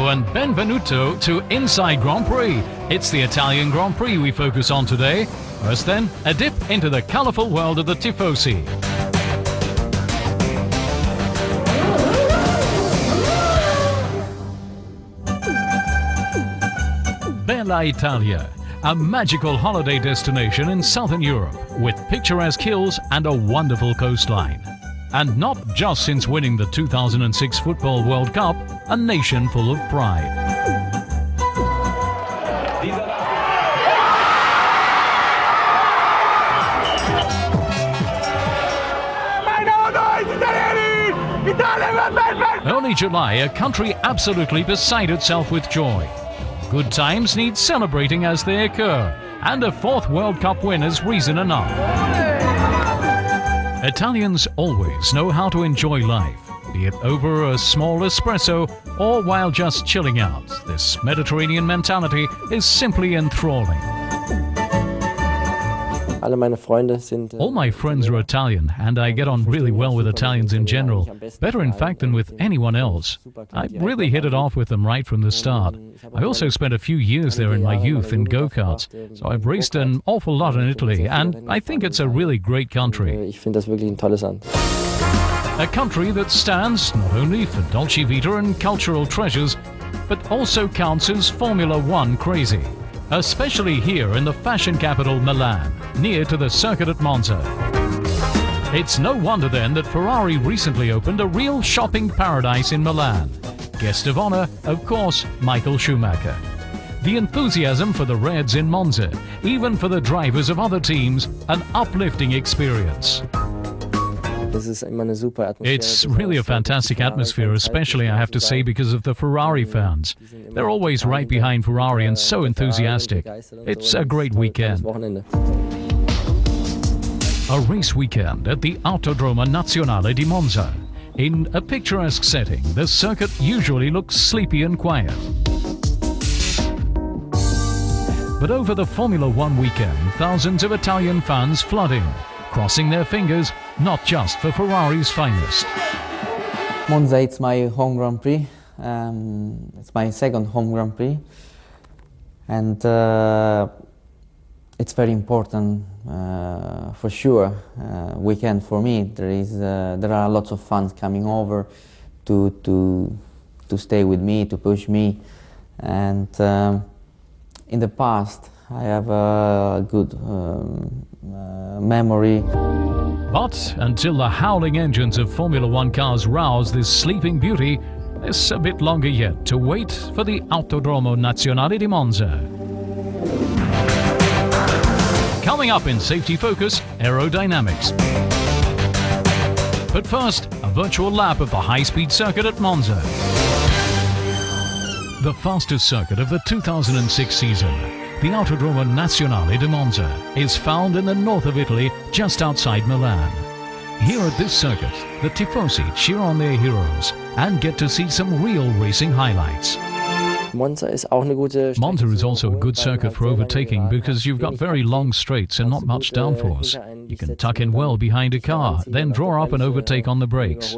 Hello and benvenuto to Inside Grand Prix. It's the Italian Grand Prix we focus on today. First then, a dip into the colourful world of the Tifosi. Bella Italia, a magical holiday destination in southern Europe with picturesque hills and a wonderful coastline. And not just since winning the 2006 Football World Cup, a nation full of pride. Early July, a country absolutely beside itself with joy. Good times need celebrating as they occur, and a fourth World Cup win is reason enough. Italians always know how to enjoy life, be it over a small espresso or while just chilling out. This Mediterranean mentality is simply enthralling. All my friends are Italian, and I get on really well with Italians in general, better in fact than with anyone else. I really hit it off with them right from the start. I also spent a few years there in my youth in go-karts, so I've raced an awful lot in Italy, and I think it's a really great country. A country that stands not only for Dolce Vita and cultural treasures, but also counts as Formula One crazy. Especially here in the fashion capital Milan, near to the circuit at Monza. It's no wonder then that Ferrari recently opened a real shopping paradise in Milan. Guest of honor, of course, Michael Schumacher. The enthusiasm for the Reds in Monza, even for the drivers of other teams, an uplifting experience. It's really a fantastic atmosphere, especially, I have to say, because of the Ferrari fans. They're always right behind Ferrari and so enthusiastic. It's a great weekend. A race weekend at the Autodromo Nazionale di Monza. In a picturesque setting, the circuit usually looks sleepy and quiet. But over the Formula One weekend, thousands of Italian fans flood in, crossing their fingers, not just for Ferrari's finest. Monza, it's my home Grand Prix. It's my second home Grand Prix. And it's very important, for sure, weekend for me. There are lots of fans coming over to stay with me, to push me. And in the past, I have a good memory. But until the howling engines of Formula One cars rouse this sleeping beauty, there's a bit longer yet to wait for the Autodromo Nazionale di Monza. Coming up in Safety Focus, aerodynamics. But first, a virtual lap of the high-speed circuit at Monza. The fastest circuit of the 2006 season, the Autodromo Nazionale di Monza, is found in the north of Italy, just outside Milan. Here at this circuit, the Tifosi cheer on their heroes and get to see some real racing highlights. Monza is also a good circuit for overtaking because you've got very long straights and not much downforce. You can tuck in well behind a car, then draw up and overtake on the brakes.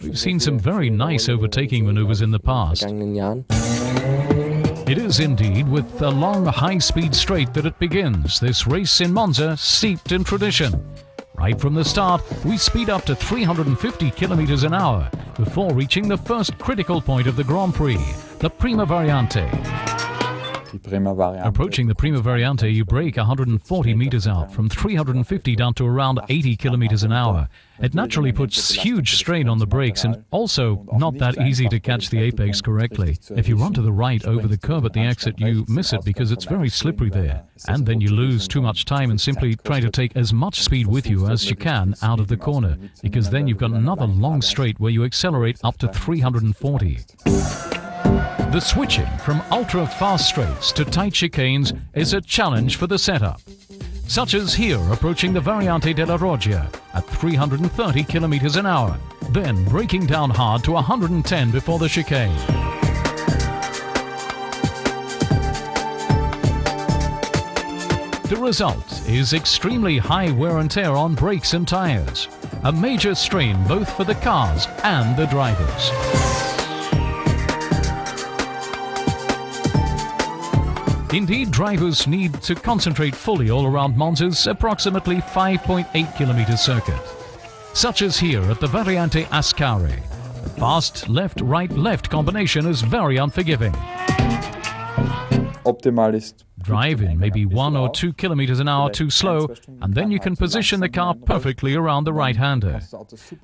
We've seen some very nice overtaking maneuvers in the past. It is indeed with a long, high-speed straight that it begins, this race in Monza steeped in tradition. Right from the start, we speed up to 350 kilometers an hour before reaching the first critical point of the Grand Prix, the Prima Variante. Approaching the Prima Variante, you brake 140 meters out, from 350 down to around 80 kilometers an hour. It naturally puts huge strain on the brakes and also not that easy to catch the apex correctly. If you run to the right over the curb at the exit, you miss it because it's very slippery there. And then you lose too much time and simply try to take as much speed with you as you can out of the corner, because then you've got another long straight where you accelerate up to 340. The switching from ultra-fast straights to tight chicanes is a challenge for the setup, such as here approaching the Variante della Roggia at 330 kilometers an hour, then braking down hard to 110 before the chicane. The result is extremely high wear and tear on brakes and tires, a major strain both for the cars and the drivers. Indeed, drivers need to concentrate fully all around Monza's approximately 5.8 kilometer circuit. Such as here at the Variante Ascari. The fast left-right-left combination is very unforgiving. Optimal is Drive in maybe 1 or 2 kilometers an hour too slow, and then you can position the car perfectly around the right-hander.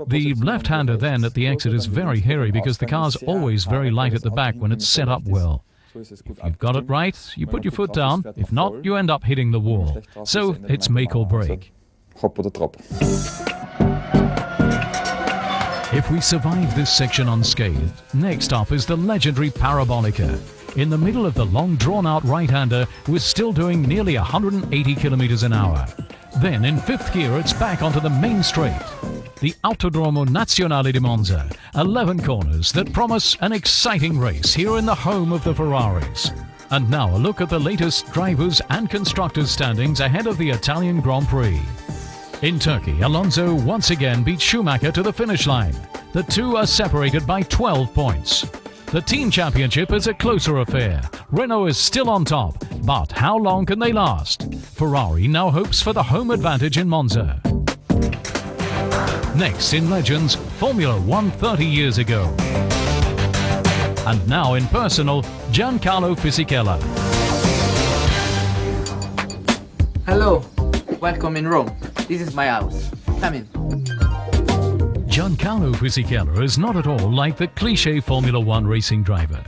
The left-hander then at the exit is very hairy because the car's always very light at the back when it's set up well. If you've got it right, you put your foot down. If not, you end up hitting the wall. So it's make or break. hop oder drop. If we survive this section unscathed, next up is the legendary Parabolica. In the middle of the long drawn-out right-hander, we're still doing nearly 180 kilometers an hour. Then in fifth gear, it's back onto the main straight. The Autodromo Nazionale di Monza, 11 corners that promise an exciting race here in the home of the Ferraris. And now a look at the latest drivers and constructors standings ahead of the Italian Grand Prix. In Turkey, Alonso once again beat Schumacher to the finish line. The two are separated by 12 points. The team championship is a closer affair. Renault is still on top, but how long can they last? Ferrari now hopes for the home advantage in Monza. Next in Legends, Formula 1 30 years ago. And now in personal, Giancarlo Fisichella. Hello, welcome in Rome. This is my house. Come in. Giancarlo Fisichella is not at all like the cliché Formula 1 racing driver.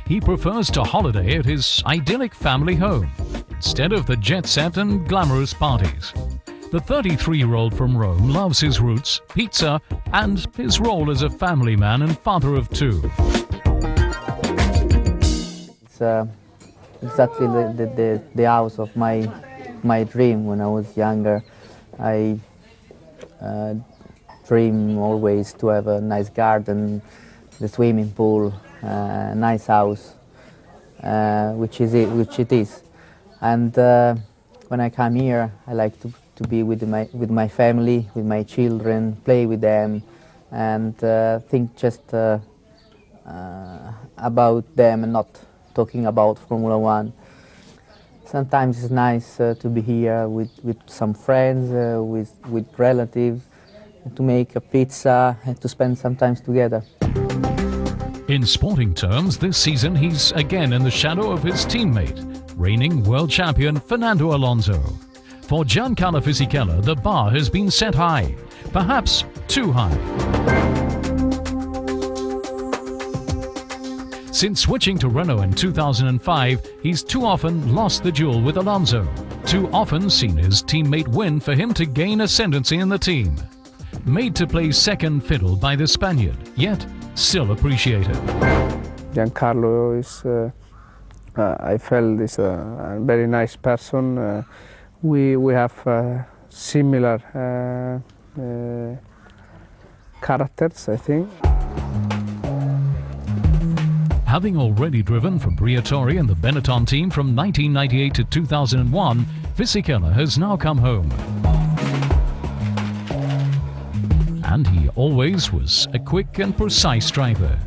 He prefers to holiday at his idyllic family home, instead of the jet-set and glamorous parties. The 33-year-old from Rome loves his roots, pizza, and his role as a family man and father of two. It's exactly the house of my dream when I was younger. I dream always to have a nice garden, the swimming pool, nice house, which it is. And when I come here, I like to be with my family, with my children, play with them, and think just about them and not talking about Formula 1. Sometimes it's nice to be here with some friends, with relatives, to make a pizza and to spend some time together. In sporting terms, this season he's again in the shadow of his teammate, reigning world champion Fernando Alonso. For Giancarlo Fisichella, the bar has been set high, perhaps too high. Since switching to Renault in 2005, he's too often lost the duel with Alonso. Too often seen his teammate win for him to gain ascendancy in the team. Made to play second fiddle by the Spaniard, yet still appreciated. Giancarlo is, I felt, is a very nice person. We have similar characters, I think. Having already driven for Briatore and the Benetton team from 1998 to 2001, Fisichella has now come home. And he always was a quick and precise driver.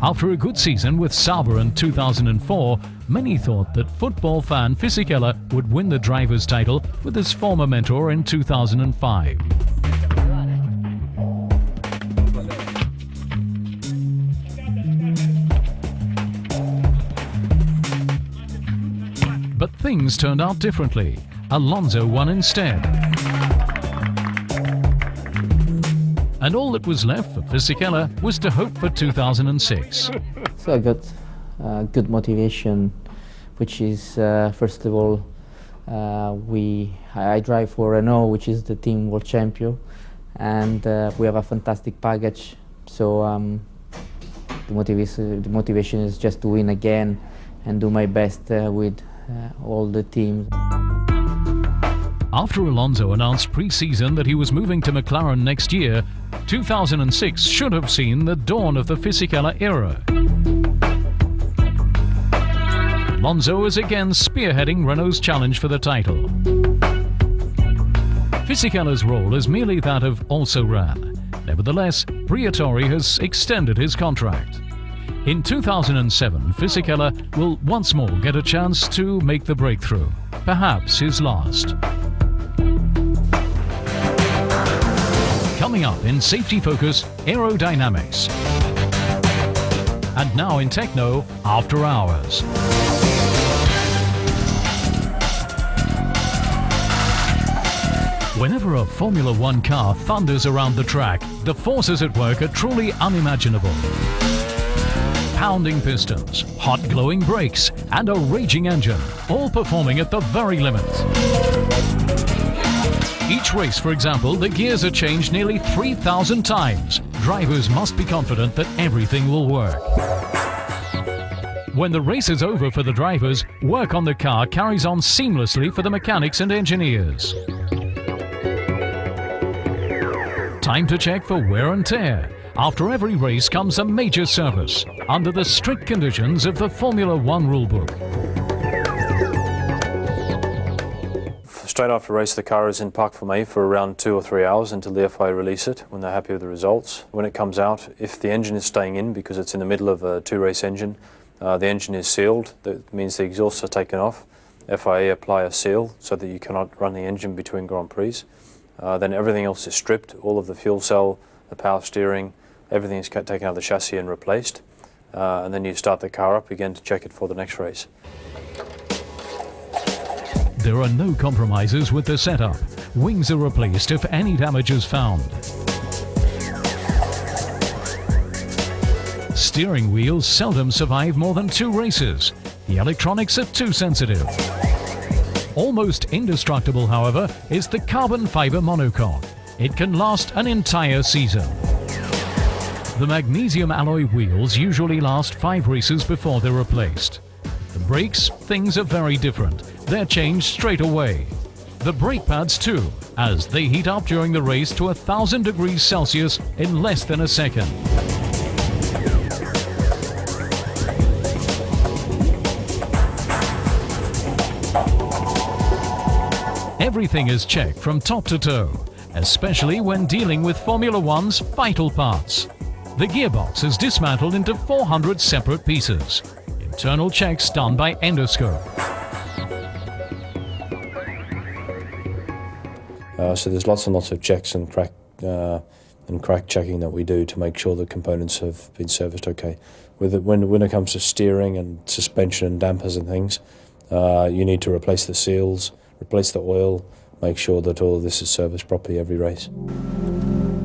After a good season with Sauber in 2004, many thought that football fan Fisichella would win the driver's title with his former mentor in 2005. But things turned out differently. Alonso won instead. And all that was left for Fisichella was to hope for 2006. So I got good motivation, which is first of all, I drive for Renault, which is the team world champion, and we have a fantastic package. So the motivation is just to win again and do my best with all the teams. After Alonso announced pre-season that he was moving to McLaren next year, 2006 should have seen the dawn of the Fisichella era. Alonso is again spearheading Renault's challenge for the title. Fisichella's role is merely that of also-ran. Nevertheless, Briatore has extended his contract. In 2007, Fisichella will once more get a chance to make the breakthrough, perhaps his last. Coming up in Safety Focus, aerodynamics. And now in Techno, After Hours. Whenever a Formula One car thunders around the track, the forces at work are truly unimaginable. Pounding pistons, hot glowing brakes, and a raging engine, all performing at the very limit. Each race, for example, the gears are changed nearly 3,000 times. Drivers must be confident that everything will work. When the race is over for the drivers, work on the car carries on seamlessly for the mechanics and engineers. Time to check for wear and tear. After every race comes a major service, under the strict conditions of the Formula One rulebook. Straight after a race, the car is in parc fermé for around 2 or 3 hours until the FIA release it when they're happy with the results. When it comes out, if the engine is staying in because it's in the middle of a 2-race engine, the engine is sealed. That means the exhausts are taken off. FIA apply a seal so that you cannot run the engine between Grand Prix. Then everything else is stripped, all of the fuel cell, the power steering, everything is taken out of the chassis and replaced. And then you start the car up again to check it for the next race. There are no compromises with the setup. Wings are replaced if any damage is found. Steering wheels seldom survive more than 2 races. The electronics are too sensitive. Almost indestructible, however, is the carbon fiber monocoque. It can last an entire season. The magnesium alloy wheels usually last 5 races before they're replaced. The brakes, things are very different. They're changed straight away. The brake pads too, as they heat up during the race to 1,000 degrees Celsius in less than a second. Everything is checked from top to toe, especially when dealing with Formula One's vital parts. The gearbox is dismantled into 400 separate pieces. Internal checks done by endoscope. So there's lots and lots of checks and crack checking that we do to make sure the components have been serviced okay. When it comes to steering and suspension and dampers and things, you need to replace the seals, replace the oil, make sure that all of this is serviced properly every race.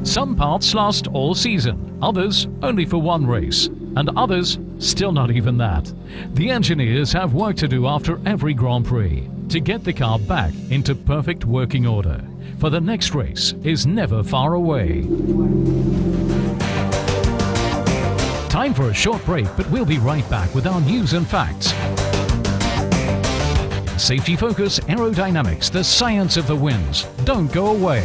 Some parts last all season, others only for 1 race, and others still not even that. The engineers have work to do after every Grand Prix to get the car back into perfect working order, for the next race is never far away. Time for a short break, but we'll be right back with our news and facts. Safety Focus, aerodynamics, the science of the winds. Don't go away.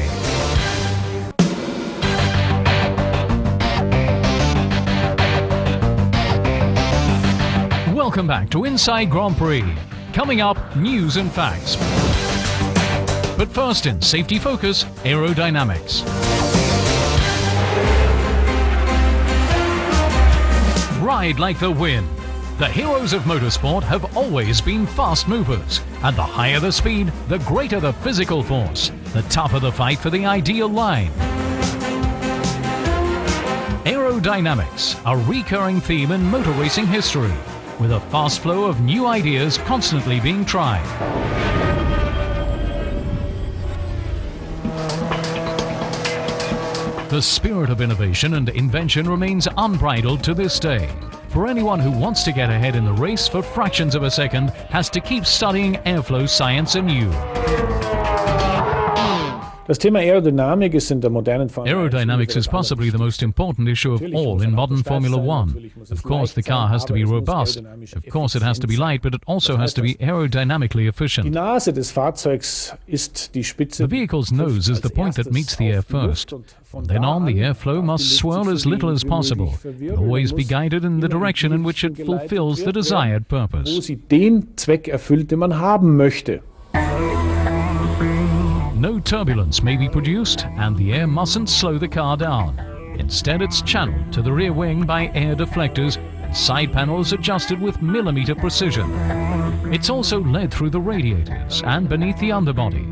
Welcome back to Inside Grand Prix. Coming up, news and facts. But first in Safety Focus, aerodynamics. Ride like the wind. The heroes of motorsport have always been fast movers, and the higher the speed, the greater the physical force, the tougher the fight for the ideal line. Aerodynamics, a recurring theme in motor racing history, with a fast flow of new ideas constantly being tried. The spirit of innovation and invention remains unbridled to this day. For anyone who wants to get ahead in the race for fractions of a second has to keep studying airflow science anew. Aerodynamics is possibly the most important issue of all in modern Formula One. Of course, the car has to be robust. Of course, it has to be light, but it also has to be aerodynamically efficient. The vehicle's nose is the point that meets the air first. From then on, the airflow must swirl as little as possible, and always be guided in the direction in which it fulfills the desired purpose. No turbulence may be produced, and the air mustn't slow the car down. Instead, it's channeled to the rear wing by air deflectors Side panels adjusted with millimeter precision. It's also led through the radiators and beneath the underbody.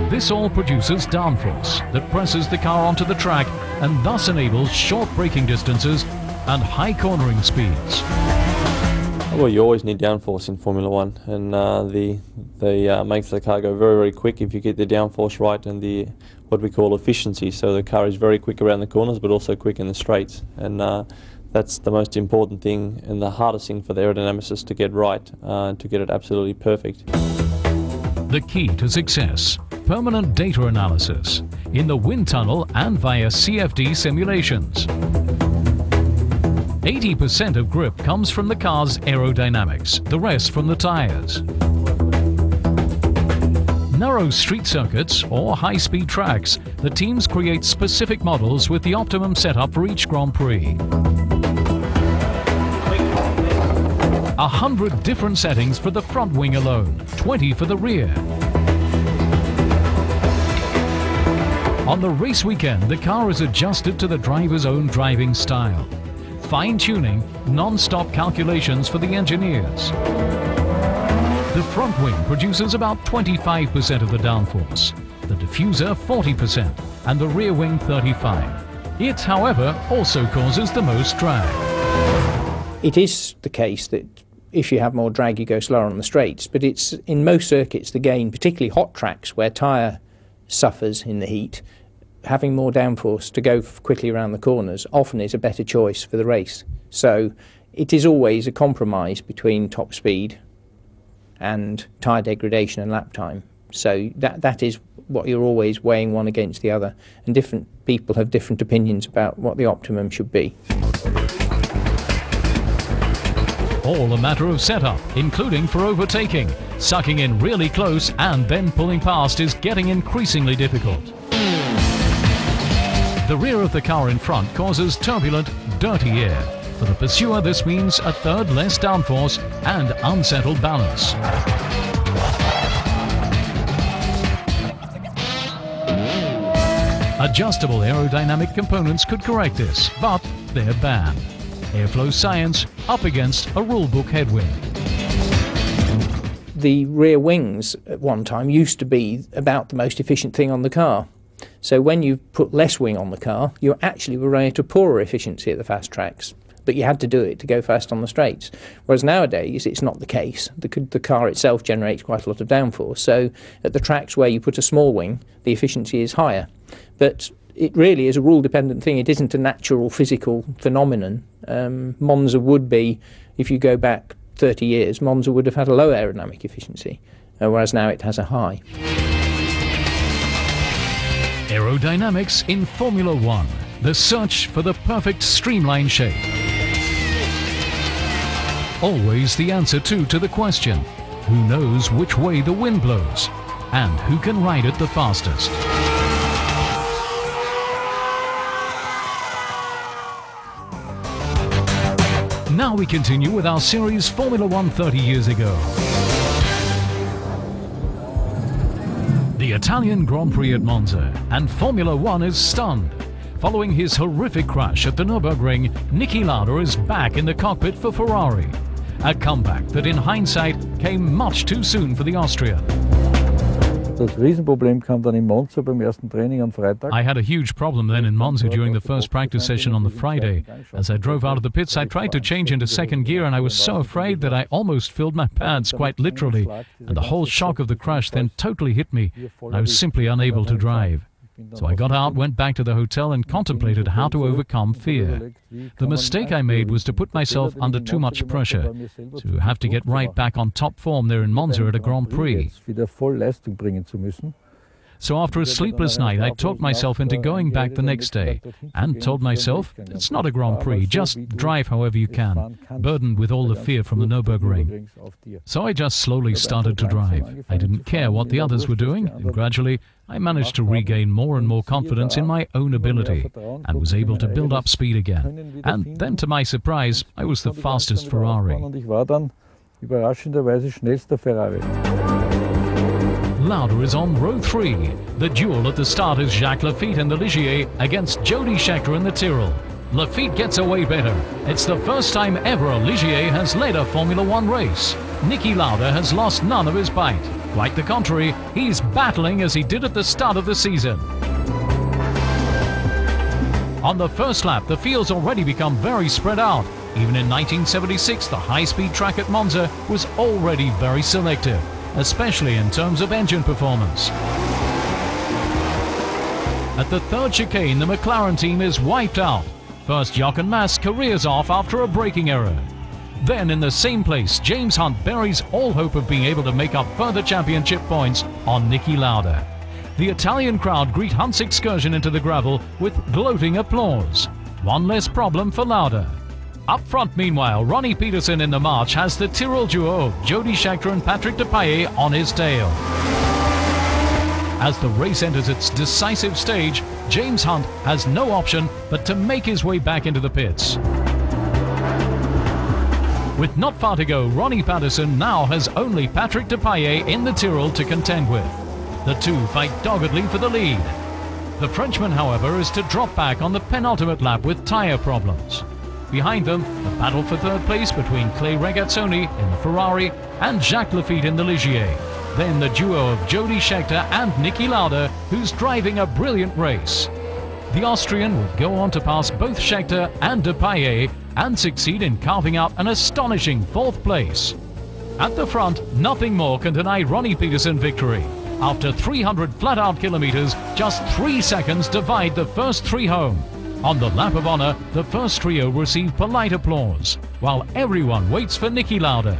This all produces downforce that presses the car onto the track and thus enables short braking distances and high cornering speeds. Well, you always need downforce in Formula One, and they make the car go very, very quick if you get the downforce right and the what we call efficiency. So the car is very quick around the corners, but also quick in the straights, and that's the most important thing and the hardest thing for the aerodynamicists to get right, to get it absolutely perfect. The key to success: permanent data analysis in the wind tunnel and via CFD simulations. 80% of grip comes from the car's aerodynamics, the rest from the tires. Narrow street circuits or high-speed tracks, the teams create specific models with the optimum setup for each Grand Prix. 100 different settings for the front wing alone, 20 for the rear. On the race weekend, the car is adjusted to the driver's own driving style. Fine-tuning, non-stop calculations for the engineers. The front wing produces about 25% of the downforce, the diffuser 40%, and the rear wing 35%. It, however, also causes the most drag. It is the case that if you have more drag, you go slower on the straights, but it's in most circuits the gain, particularly hot tracks where tyre suffers in the heat. Having more downforce to go quickly around the corners often is a better choice for the race. So it is always a compromise between top speed and tyre degradation and lap time. So that is what you're always weighing one against the other. And different people have different opinions about what the optimum should be. All a matter of setup, including for overtaking. Sucking in really close and then pulling past is getting increasingly difficult. The rear of the car in front causes turbulent, dirty air. For the pursuer, this means a third less downforce and unsettled balance. Adjustable aerodynamic components could correct this, but they're banned. Airflow science up against a rulebook headwind. The rear wings at one time used to be about the most efficient thing on the car. So when you put less wing on the car, you actually were running at a poorer efficiency at the fast tracks. But you had to do it to go fast on the straights. Whereas nowadays, it's not the case. The car itself generates quite a lot of downforce. So at the tracks where you put a small wing, the efficiency is higher. But it really is a rule-dependent thing. It isn't a natural physical phenomenon. Monza would be, if you go back 30 years, Monza would have had a low aerodynamic efficiency, whereas now it has a high. Aerodynamics in Formula One, the search for the perfect streamline shape. Always the answer to the question, who knows which way the wind blows and who can ride it the fastest? Now we continue with our series Formula One 30 years ago. The Italian Grand Prix at Monza, and Formula One is stunned. Following his horrific crash at the Nürburgring, Niki Lauda is back in the cockpit for Ferrari. A comeback that in hindsight came much too soon for the Austrian. Das Riesenproblem kam dann in Monza beim ersten Training am Freitag. I had a huge problem then in Monza during the first practice session on the Friday. As I drove out of the pits, I tried to change into second gear and I was so afraid that I almost filled my pads, quite literally. And the whole shock of the crash then totally hit me. I was simply unable to drive. So I got out, went back to the hotel and contemplated how to overcome fear. The mistake I made was to put myself under too much pressure, to have to get right back on top form there in Monza at a Grand Prix. So after a sleepless night, I talked myself into going back the next day and told myself, it's not a Grand Prix, just drive however you can, burdened with all the fear from the Nürburgring. So I just slowly started to drive. I didn't care what the others were doing, and gradually I managed to regain more and more confidence in my own ability and was able to build up speed again. And then to my surprise, I was the fastest Ferrari. Lauda is on row 3. The duel at the start is Jacques Lafitte and the Ligier against Jody Scheckter and the Tyrrell. Lafitte gets away better. It's the first time ever a Ligier has led a Formula One race. Niki Lauda has lost none of his bite. Quite the contrary, he's battling as he did at the start of the season. On the first lap, the field's already become very spread out. Even in 1976, the high-speed track at Monza was already very selective, especially in terms of engine performance. At the third chicane, the McLaren team is wiped out. First, Jochen Mass careers off after a braking error. Then, in the same place, James Hunt buries all hope of being able to make up further championship points on Niki Lauda. The Italian crowd greet Hunt's excursion into the gravel with gloating applause. One less problem for Lauda. Up front, meanwhile, Ronnie Peterson in the march has the Tyrrell duo of Jody Scheckter and Patrick Depailler on his tail. As the race enters its decisive stage, James Hunt has no option but to make his way back into the pits. With not far to go, Ronnie Peterson now has only Patrick Depailler in the Tyrrell to contend with. The two fight doggedly for the lead. The Frenchman, however, is to drop back on the penultimate lap with tyre problems. Behind them, the battle for third place between Clay Regazzoni in the Ferrari and Jacques Lafitte in the Ligier. Then the duo of Jody Scheckter and Niki Lauda, who's driving a brilliant race. The Austrian will go on to pass both Scheckter and Depailler and succeed in carving out an astonishing fourth place. At the front, nothing more can deny Ronnie Peterson victory. After 300 flat-out kilometers, just 3 seconds divide the first three home. On the lap of honor, the first trio receive polite applause, while everyone waits for Niki Lauda.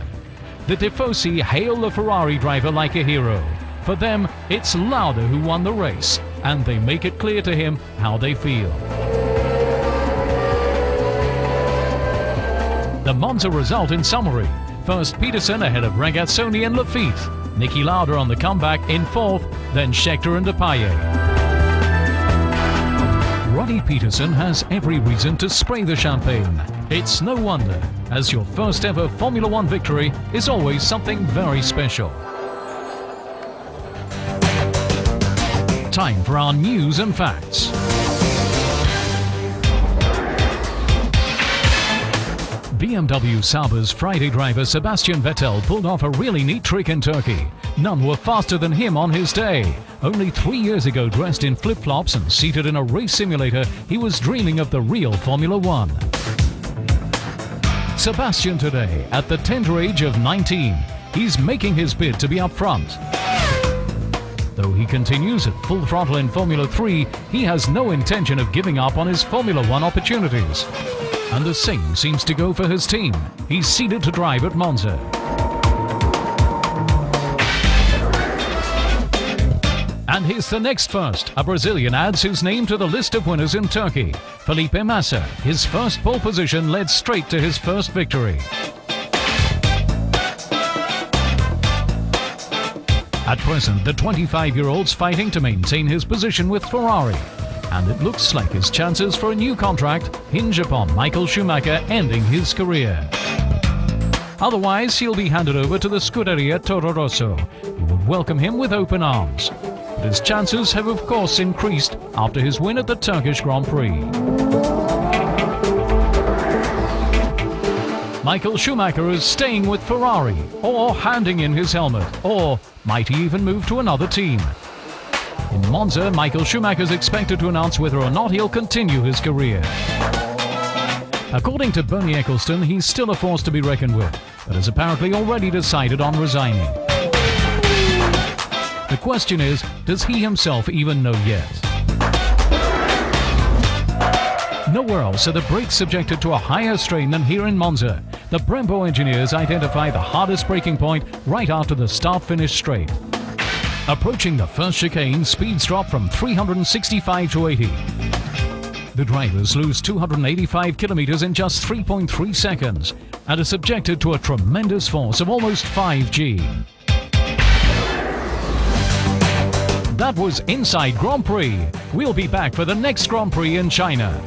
The Tifosi hail the Ferrari driver like a hero. For them, it's Lauda who won the race, and they make it clear to him how they feel. The Monza result in summary. First, Peterson ahead of Regazzoni and Lafitte. Niki Lauda on the comeback in fourth, then Scheckter and Depailler. Ronnie Peterson has every reason to spray the champagne. It's no wonder, as your first ever Formula One victory is always something very special. Time for our news and facts. BMW Sauber's Friday driver Sebastian Vettel pulled off a really neat trick in Turkey. None were faster than him on his day. Only 3 years ago, dressed in flip-flops and seated in a race simulator, he was dreaming of the real Formula One. Sebastian today, at the tender age of 19, he's making his bid to be up front. Though he continues at full throttle in Formula 3, he has no intention of giving up on his Formula One opportunities. And the same seems to go for his team. He's seated to drive at Monza. And here's the next first. A Brazilian adds his name to the list of winners in Turkey. Felipe Massa, his first pole position led straight to his first victory. At present, the 25-year-old's fighting to maintain his position with Ferrari. And it looks like his chances for a new contract hinge upon Michael Schumacher ending his career. Otherwise, he'll be handed over to the Scuderia Toro Rosso, who would welcome him with open arms. But his chances have of course increased after his win at the Turkish Grand Prix. Michael Schumacher is staying with Ferrari, or handing in his helmet, or might he even move to another team. In Monza, Michael Schumacher is expected to announce whether or not he'll continue his career. According to Bernie Ecclestone, he's still a force to be reckoned with, but has apparently already decided on resigning. The question is, does he himself even know yet? Nowhere else are the brakes subjected to a higher strain than here in Monza. The Brembo engineers identify the hardest braking point right after the start-finish straight. Approaching the first chicane, speeds drop from 365 to 80. The drivers lose 285 kilometers in just 3.3 seconds and are subjected to a tremendous force of almost 5G. That was Inside Grand Prix. We'll be back for the next Grand Prix in China.